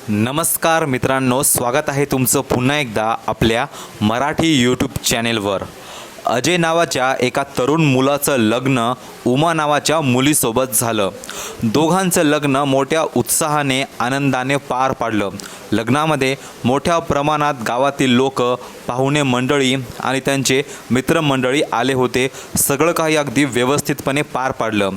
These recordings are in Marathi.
नमस्कार मित्रांनो, स्वागत आहे तुमचं पुन्हा एकदा आपल्या मराठी यूट्यूब चॅनेलवर। अजय नावाच्या एका तरुण मुलाचं लग्न उमा नावाच्या मुलीसोबत झालं। दोघांचं लग्न मोठ्या उत्साहाने आनंदाने पार पाडलं। लग्नामध्ये मोठ्या प्रमाणात गावातील लोक, पाहुणे मंडळी आणि त्यांचे मित्रमंडळी आले होते। सगळं काही अगदी व्यवस्थितपणे पार पाडलं।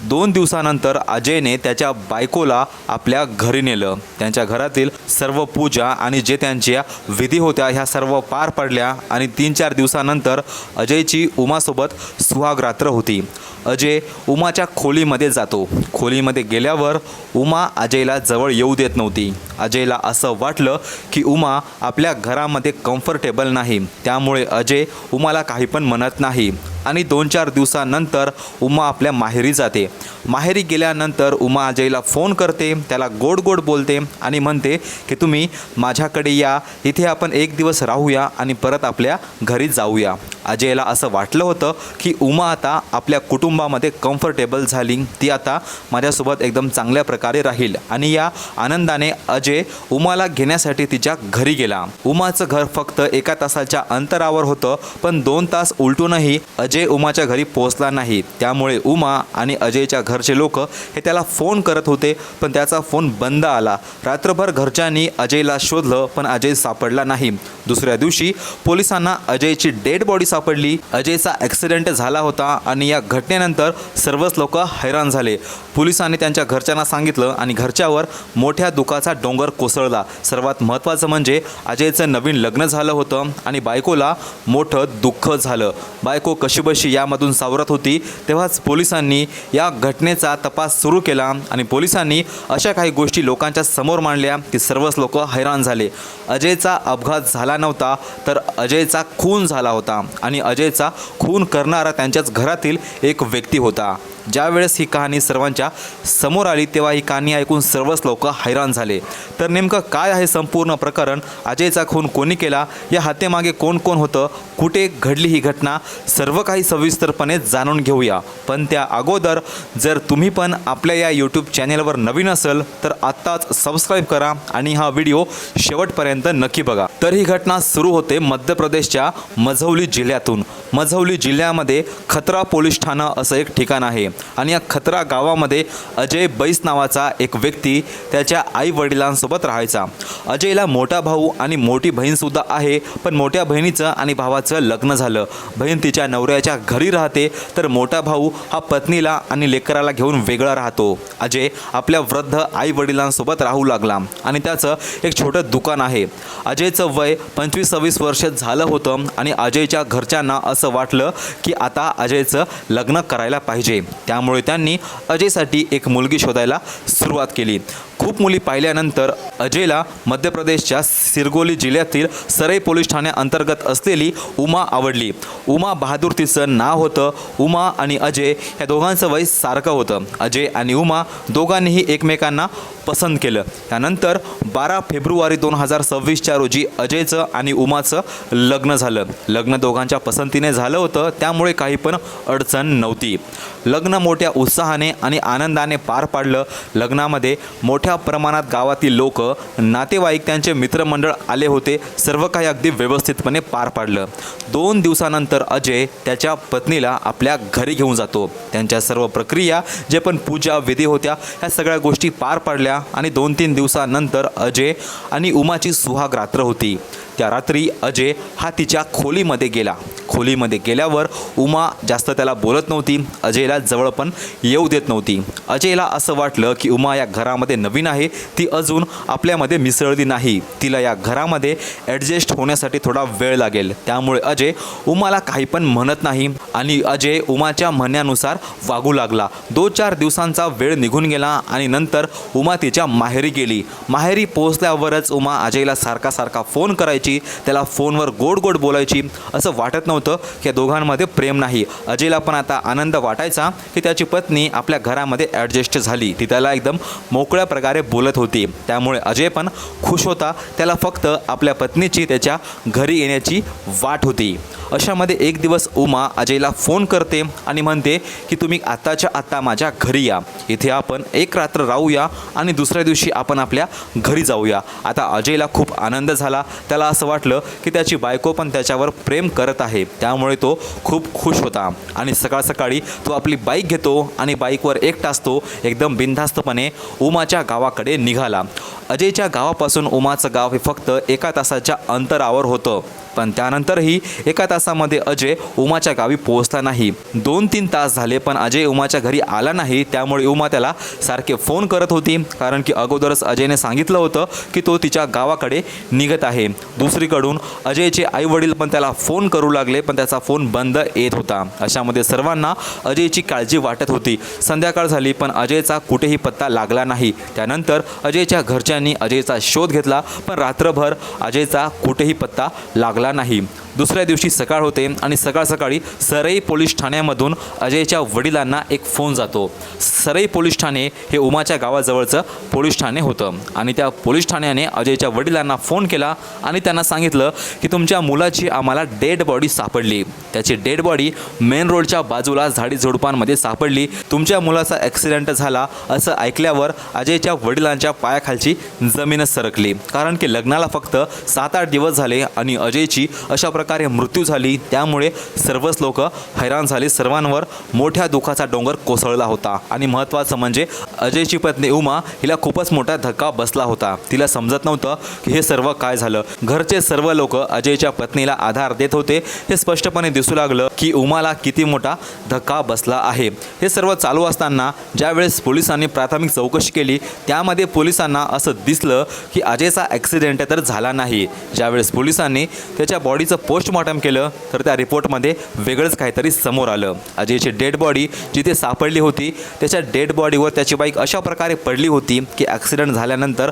2 दिवसानंतर अजयने त्याच्या बायकोला आपल्या घरी नेलं। त्यांच्या घरातील सर्व पूजा आणि जे त्यांच्या विधी होत्या ह्या सर्व पार पडल्या आणि 3-4 दिवसानंतर अजयची उमासोबत सुहाग रात्र होती। अजय उमाच्या खोलीमध्ये जातो। खोलीमध्ये गेल्यावर उमा अजयला जवळ येऊ देत नव्हती। अजयला असं वाटलं की उमा आपल्या घरामध्ये कम्फर्टेबल नाही, त्यामुळे अजय उमाला काही पण म्हणत नाही आणि 2-4 दिवसानंतर उमा आपल्या माहेरी जाते। माहेरी गेल्यानंतर उमा अजयला फोन करते, त्याला गोड गोड बोलते आणि म्हणते की तुम्ही माझ्याकडे या, इथे आपण 1 दिवस राहूया आणि परत आपल्या घरी जाऊया। अजयला असं वाटलं होतं की उमा आता आपल्या कुटुंबामध्ये कम्फर्टेबल झाली, ती आता माझ्यासोबत एकदम चांगल्या प्रकारे राहील आणि या आनंदाने अजय उमाला घेण्यासाठी तिच्या घरी गेला। उमाचं घर फक्त 1 तासाच्या अंतरावर होतं, पण 2 तास उलटूनही अजय उमाच्या घरी पोहोचला नाही। त्यामुळे उमा आणि अजयच्या घरचे लोक हे त्याला फोन करत होते, पण त्याचा फोन बंद आला। रात्रभर घरच्यांनी अजयला शोधलं, पण अजय सापडला नाही। दुसऱ्या दिवशी पोलिसांना अजयची डेड बॉडी सापडली। अजयचा ॲक्सिडेंट झाला होता आणि या घटनेनंतर सर्वच लोक हैराण झाले। पोलिसांनी त्यांच्या घरच्यांना सांगितलं आणि घरच्यावर मोठ्या दुःखाचा डोंगर कोसळला। सर्वात महत्त्वाचं म्हणजे अजयचं नवीन लग्न झालं होतं आणि बायकोला मोठं दुःख झालं। बायको कशीबशी यामधून सावरत होती, तेव्हाच पोलिसांनी या घटनेचा तपास सुरू केला आणि पोलिसांनी अशा काही गोष्टी लोकांच्या समोर मांडल्या की सर्वच लोक हैराण झाले। अजयचा अपघात झाला नव्हता, तर अजयचा खून झाला होता आणि अजयचा खून करणारा त्यांच्याच घरातील एक व्यक्ती होता। ज्यावेळेस ही कहाणी सर्वांच्या समोर आली तेव्हा ही कहाणी ऐकून सर्वच लोक हैराण झाले। तर नेमकं काय आहे संपूर्ण प्रकरण, अजयचा खून कोणी केला, या हत्येमागे कोण कोण होतं, कुठे घडली ही घटना, सर्व काही सविस्तरपणे जाणून घेऊया। पण त्या अगोदर जर तुम्ही पण आपल्या या यूट्यूब चॅनेलवर नवीन असेल तर आत्ताच सबस्क्राईब करा आणि हा व्हिडिओ शेवटपर्यंत नक्की बघा। तर ही घटना सुरू होते मध्य प्रदेशच्या मझौली जिल्ह्यातून। मझौली जिल्ह्यामध्ये खतरा पोलीस ठाणं असं एक ठिकाण आहे आणि या खतरा गावामध्ये अजय बैस नावाचा एक व्यक्ती त्याच्या आई वडिलांसोबत राहायचा। अजयला मोठा भाऊ आणि मोठी बहीणसुद्धा आहे, पण मोठ्या बहिणीचं आणि भावाचं लग्न झालं। बहीण तिच्या नवऱ्याच्या घरी राहते, तर मोठा भाऊ हा पत्नीला आणि लेकराला घेऊन वेगळा राहतो। अजय आपल्या वृद्ध आई वडिलांसोबत राहू लागला आणि त्याचं एक छोटं दुकान आहे। अजयचं वय 25-26 वर्ष झालं होतं आणि अजयच्या घरच्यांना असं वाटलं की आता अजयचं लग्न करायला पाहिजे, त्यामुळे त्यांनी अजयसाठी एक मुलगी शोधायला सुरुवात केली। खूप मुली पाहिल्यानंतर अजयला मध्य प्रदेशच्या सिरगोली जिल्ह्यातील सरई पोलीस ठाण्याअंतर्गत असलेली उमा आवडली। उमा बहादूर तिचं नाव होतं। उमा आणि अजय या दोघांचं वय सारखं होतं। अजय आणि उमा दोघांनीही एकमेकांना पसंत केलं। त्यानंतर 12 फेब्रुवारी 2026च्या रोजी अजयचं आणि उमाचं लग्न झालं। लग्न दोघांच्या पसंतीने झालं होतं, त्यामुळे काही पण अडचण नव्हती। लग्न मोठ्या उत्साहाने आणि आनंदाने पार पाडलं। लग्नामध्ये मोठ्या प्रमाणात गावातील लोक, नातेवाईक, त्यांचे मित्रमंडळ आले होते। सर्व काही अगदी व्यवस्थितपणे पार पाडलं। 2 दिवसानंतर अजय त्याच्या पत्नीला आपल्या घरी घेऊन जातो। त्यांच्या सर्व प्रक्रिया, जे पण पूजा विधी होत्या, ह्या सगळ्या गोष्टी पार पाडल्या आणि 2-3 दिवसानंतर अजय आणि उमाची सुहाग रात्र होती। त्या रात्री अजय हा तिच्या खोलीमध्ये गेला। खोलीमध्ये गेल्यावर उमा जास्त त्याला बोलत नव्हती, अजयला जवळ पण येऊ देत नव्हती। अजयला असं वाटलं की उमा या घरामध्ये नवीन आहे, ती अजून आपल्यामध्ये मिसळली नाही, तिला या घरामध्ये ॲडजस्ट होण्यासाठी थोडा वेळ लागेल। त्यामुळे अजय उमाला काही पण म्हणत नाही आणि अजय उमाच्या म्हणण्यानुसार वागू लागला। 2-4 दिवसांचा वेळ निघून गेला आणि नंतर उमा तिच्या माहेरी गेली। माहेरी पोहोचल्यावरच उमा अजयला सारखा फोन करायची हसायची, त्याला फोनवर गोड गोड बोलायची. असं वाटत नव्हतं की या दोघांमध्ये प्रेम नाही. अजयला पण आता आनंद वाटायचा की त्याची पत्नी आपल्या घरामध्ये ॲडजस्ट झाली. ती त्याला एकदम मोकळ्या प्रकारे बोलत होती. त्यामुळे अजय पण खुश होता. त्याला फक्त आपल्या पत्नीची त्याच्या घरी येण्याची वाट होती. अशामध्ये एक दिवस उमा अजयला फोन करते आणि म्हणते की तुम्ही आत्ताच्या आत्ता माझ्या घरी या. इथे आपण एक रात्र राहूया आणि दुसऱ्या दिवशी आपण आपल्या घरी जाऊया. आता अजयला खूप आनंद झाला. त्याला असं वाटलं की त्याची बायको पण त्याच्यावर प्रेम करत आहे. त्यामुळे तो खूप खुश होता आणि सकाळ सकाळी तो आपली बाईक घेतो आणि बाईकवर एकटाच तो एकदम बिनधास्तपणे उमाच्या गावाकडे निघाला. अजयच्या गावापासून उमाचं गाव हे फक्त 1 तासाच्या अंतरावर होतं. पण त्यानंतरही 1 तासामध्ये अजय उमाच्या गावी पोहोचला नाही. 2-3 तास झाले पण अजय उमाच्या घरी आला नाही. त्यामुळे उमा त्याला सारखे फोन करत होती, कारण की अगोदरच अजयने सांगितलं होतं की तो तिच्या गावाकडे निघत आहे. दुसरीकडून अजयचे आईवडील पण त्याला फोन करू लागले, पण त्याचा फोन बंद येत होता. अशामध्ये सर्वांना अजयची काळजी वाटत होती. संध्याकाळ झाली पण अजयचा कुठेही पत्ता लागला नाही. त्यानंतर अजयच्या घरच्यांनी अजयचा शोध घेतला, पण रात्रभर अजयचा कुठेही पत्ता लागला नाही. दुसऱ्या दिवशी सकाळ होते आणि सकाळी सरई पोलीस ठाण्यामधून अजयच्या वडिलांना एक फोन जातो. सरई पोलीस ठाणे हे उमाच्या गावाजवळचं पोलीस ठाणे होतं आणि त्या पोलीस ठाण्याने अजयच्या वडिलांना फोन केला आणि त्यांना सांगितलं की तुमच्या मुलाची आम्हाला डेड बॉडी सापडली. त्याची डेड बॉडी मेन रोडच्या बाजूला झाडीझुडपांमध्ये सापडली. तुमच्या मुलाचा ॲक्सिडेंट झाला असं ऐकल्यावर अजयच्या वडिलांच्या पायाखालची जमीनच सरकली, कारण की लग्नाला फक्त 7-8 दिवस झाले आणि अजयची अशा प्रकारे मृत्यू झाली. त्यामुळे सर्वच लोक हैराण झाले. सर्वांवर मोठ्या दुःखाचा डोंगर कोसळला होता आणि महत्त्वाचं म्हणजे अजयची पत्नी उमा हिला खूपच मोठा धक्का बसला होता. तिला समजत नव्हतं की हे सर्व काय झालं. घरचे सर्व लोक अजयच्या पत्नीला आधार देत होते. हे स्पष्टपणे दिसू लागलं की उमाला किती मोठा धक्का बसला आहे. हे सर्व चालू असताना ज्यावेळेस पोलिसांनी प्राथमिक चौकशी केली त्यामध्ये पोलिसांना असं दिसलं की अजयचा ॲक्सिडेंट तर झाला नाही. ज्यावेळेस पोलिसांनी त्याच्या बॉडीचं पोस्टमॉर्टम केलं तर त्या रिपोर्टमध्ये वेगळंच काहीतरी समोर आलं. अजयची डेड बॉडी जिथे सापडली होती त्याच्या डेड बॉडीवर त्याची बाईक अशा प्रकारे पडली होती की ॲक्सिडेंट झाल्यानंतर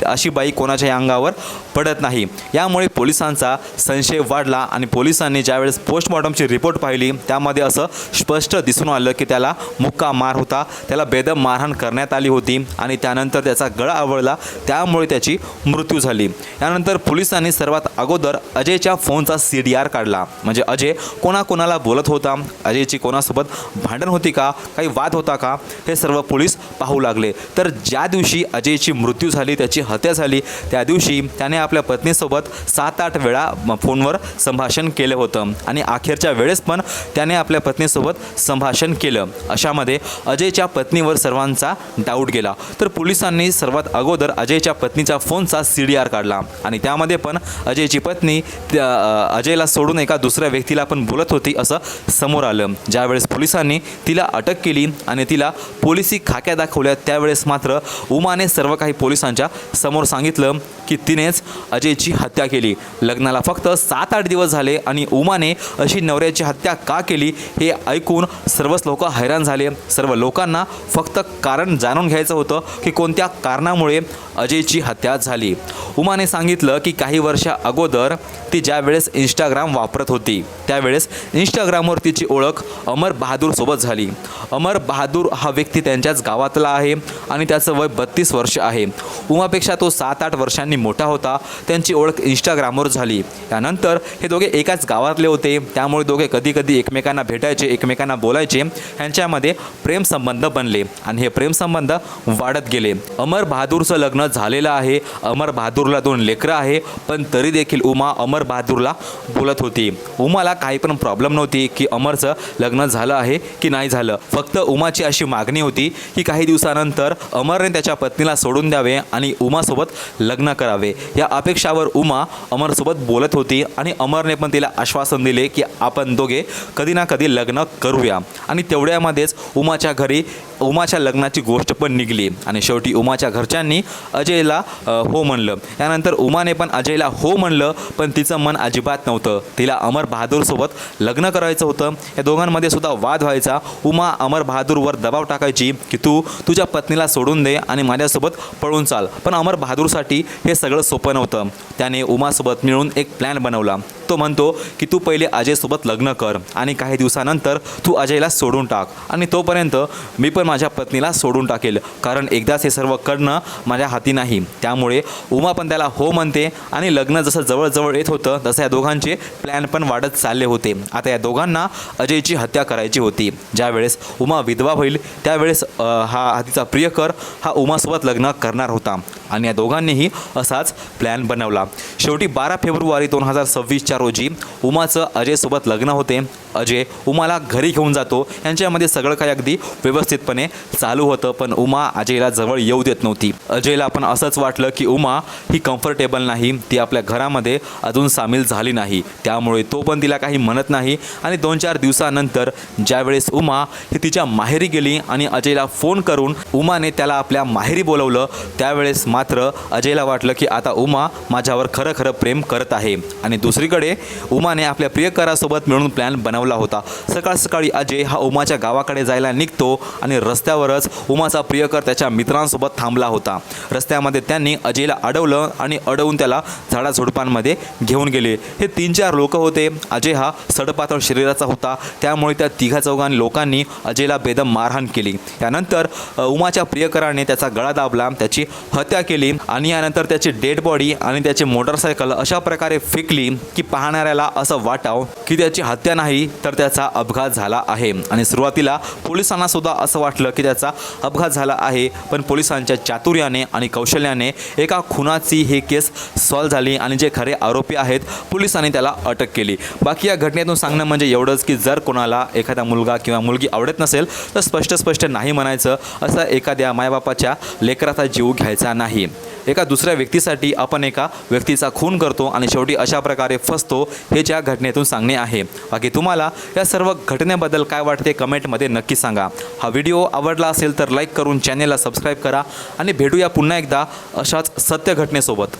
अशी बाईक कोणाच्या अंगावर पडत नाही. यामुळे पोलिसांचा संशय वाढला आणि पोलिसांनी ज्यावेळेस पोस्टमॉर्टमची रिपोर्ट पाहिली त्यामध्ये असं स्पष्ट दिसून आलं की त्याला मुक्का मार होता. त्याला बेदम मारहाण करण्यात आली होती आणि त्यानंतर त्याचा गळा आवळला, त्यामुळे त्याची मृत्यू झाली. यानंतर पोलिसांनी सर्वात अगोदर अजयच्या फोनचा CDR काढला. म्हणजे अजय कोणाकोणाला बोलत होता, अजयची कोणासोबत भांडण होती का, काही वाद होता का, हे सर्व पोलीस पाहू लागले. तर ज्या दिवशी अजयची मृत्यू झाली, त्याची हत्या झाली, त्या दिवशी त्याने आपल्या पत्नीसोबत 7-8 वेळा फोनवर संभाषण केलं होतं आणि अखेरच्या वेळेस पण त्याने आपल्या पत्नीसोबत संभाषण केलं. अशामध्ये अजयच्या पत्नीवर सर्वांचा डाऊट गेला. तर पोलिसांनी सर्वात अगोदर अजयच्या पत्नीच्या फोनचा CDR काढला आणि त्यामध्ये पण अजयची पत्नी अजयला सोडून एका दुसऱ्या व्यक्तीला पण बोलत होती असं समोर आलं. ज्यावेळेस पोलिसांनी तिला अटक केली आणि तिला पोलिसी खाक्या दाखवल्या त्यावेळेस मात्र उमाने सर्व काही पोलिसांच्या समोर सांगितलं की तिनेच अजयची हत्या केली. लग्नाला फक्त 7-8 दिवस झाले आणि उमाने अशी नवऱ्याची हत्या का केली हे ऐकून सर्वच लोक हैराण झाले. सर्व लोकांना फक्त कारण जाणून घ्यायचं होतं की कोणत्या कारणामुळे अजयची हत्या झाली. उमाने सांगितलं की काही वर्षा अगोदर ती ज्यावेळेस इंस्टाग्राम वापरत होती त्यावेळेस इंस्टाग्रामवर तिची ओळख अमर बहादूरसोबत झाली. अमर बहादूर हा व्यक्ती त्यांच्याच गावातला आहे आणि त्याचं वय 32 वर्ष आहे. उमापेक्षा तो 7-8 वर्षांनी मोठा होता. त्यांची ओळख इंस्टाग्रामवर झाली. त्यानंतर हे दोघे एकाच गावातले होते, त्यामुळे दोघे कधी एकमेकांना भेटायचे, एकमेकांना बोलायचे. ह्यांच्यामध्ये प्रेमसंबंध बनले आणि हे प्रेमसंबंध वाढत गेले. अमर बहादूरचं लग्न झालेलं आहे. अमर बहादूरला 2 लेकरं आहे, पण तरी देखील उमा अमर बहादूरला बोलत होती. उमाला काही पण प्रॉब्लेम नव्हती की अमरचं लग्न झालं आहे की नाही झालं. फक्त उमाची अशी मागणी होती की काही दिवसानंतर अमरने त्याच्या पत्नीला सोडून द्यावे आणि उमासोबत लग्न करावे. या अपेक्षावर उमा अमरसोबत बोलत होती आणि अमरने पण तिला आश्वासन दिले की आपण दोघे कधी ना कधी लग्न करूया. आणि तेवढ्यामध्येच उमाच्या घरी उमाच्या लग्नाची गोष्ट पण निघली आणि शेवटी उमाच्या घरच्यांनी अजयला हो म्हणलं. यानंतर उमाने पण अजयला हो म्हणलं, पण तिचं मन अजिबात नव्हतं. तिला अमर बहादूरसोबत लग्न करायचं होतं. या दोघांमध्ये सुद्धा वाद व्हायचा. उमा अमर बहादूरवर दबाव टाकायची की तू तुझ्या पत्नीला सोडून दे आणि माझ्यासोबत पळून चाल. पण अमर बहादूरसाठी हे सगळं सोपं नव्हतं. त्याने उमासोबत मिळून एक प्लॅन बनवला. तो म्हणतो की तू पहिले अजयसोबत लग्न कर आणि काही दिवसानंतर तू अजयला सोडून टाक आणि तोपर्यंत मी पण माझ्या पत्नीला सोडून टाकेल, कारण एकदाच हे सर्व करणं माझ्या हाती नाही. त्यामुळे उमा पण त्याला हो म्हणते आणि लग्न जसं जवळजवळ येत होतं तसं या दोघांचे प्लॅन पण वाढत चालले होते. आता या दोघांना अजयची हत्या करायची होती. ज्यावेळेस उमा विधवा होईल त्यावेळेस हा तिचा प्रियकर हा उमासोबत लग्न करणार होता आणि या दोघांनीही असाच प्लॅन बनवला. शेवटी 12 फेब्रुवारी 2026च्या रोजी उमाचं अजयसोबत लग्न होते. अजय उमाला घरी घेऊन जातो. यांच्यामध्ये सगळं काही अगदी व्यवस्थितपणे चालू होतं, पण उमा अजयला जवळ येऊ देत नव्हती. अजयला पण असंच वाटलं की उमा ही कम्फर्टेबल नाही, ती आपल्या घरामध्ये अजून सामील झाली नाही, त्यामुळे तो पण तिला काही म्हणत नाही. आणि 2-4 दिवसानंतर ज्यावेळेस उमा ही तिच्या माहेरी गेली आणि अजयला फोन करून उमाने त्याला आपल्या माहेरी बोलवलं, त्यावेळेस मात्र अजयला वाटलं की आता उमा माझ्यावर खरं खरं प्रेम करत आहे. आणि दुसरीकडे उमाने आपल्या प्रियकरासोबत मिळून प्लॅन बनवला होता. सकाळ सकाळी अजय हा उमाच्या गावाकडे जायला निघतो आणि रस्त्यावरच उमाचा प्रियकर त्याच्या मित्रांसोबत थांबला होता. रस्त्यामध्ये त्यांनी अजयला अडवलं आणि अडवून त्याला झाडाझुडपांमध्ये घेऊन गेले. हे 3-4 लोक होते. अजय हा सडपातळ शरीराचा होता, त्यामुळे त्या 3-4 लोकांनी अजयला बेदम मारहाण केली. यानंतर उमाच्या प्रियकराने त्याचा गळा दाबला, त्याची हत्या केली आणि यानंतर त्याची डेड बॉडी आणि त्याची मोटरसायकल अशा प्रकारे फेकली की पाहणाऱ्याला असं वाटावं की त्याची हत्या नाही तर त्याचा अपघात झाला आहे. आणि सुरुवातीला पोलिसांना सुद्धा असं वाटलं की त्याचा अपघात झाला आहे, पण पोलिसांच्या चातुर्याने आणि कौशल्याने एका खुनाची ही केस सॉल्व्ह झाली आणि जे खरे आरोपी आहेत पोलिसांनी त्याला अटक केली. बाकी या घटनेतून सांगणं म्हणजे एवढंच की जर कोणाला एखादा मुलगा किंवा मुलगी आवडत नसेल तर स्पष्ट नाही म्हणायचं. असं एखाद्या मायबापाच्या लेकराचा जीव घ्यायचा नाही. एका दुसऱ्या व्यक्तीसाठी आपण एका व्यक्तीचा खून करतो आणि शेवटी अशा प्रकारे फसतो, हे ज्या घटनेतून सांगणे आहे. बाकी तुम्हाला या सर्व घटनेबद्दल काय वाटते कमेंटमध्ये नक्की सांगा. हा व्हिडिओ आवडला असेल तर लाईक करून चॅनेलला सबस्क्राईब करा आणि भेटूया पुन्हा एकदा अशाच सत्य घटनेसोबत.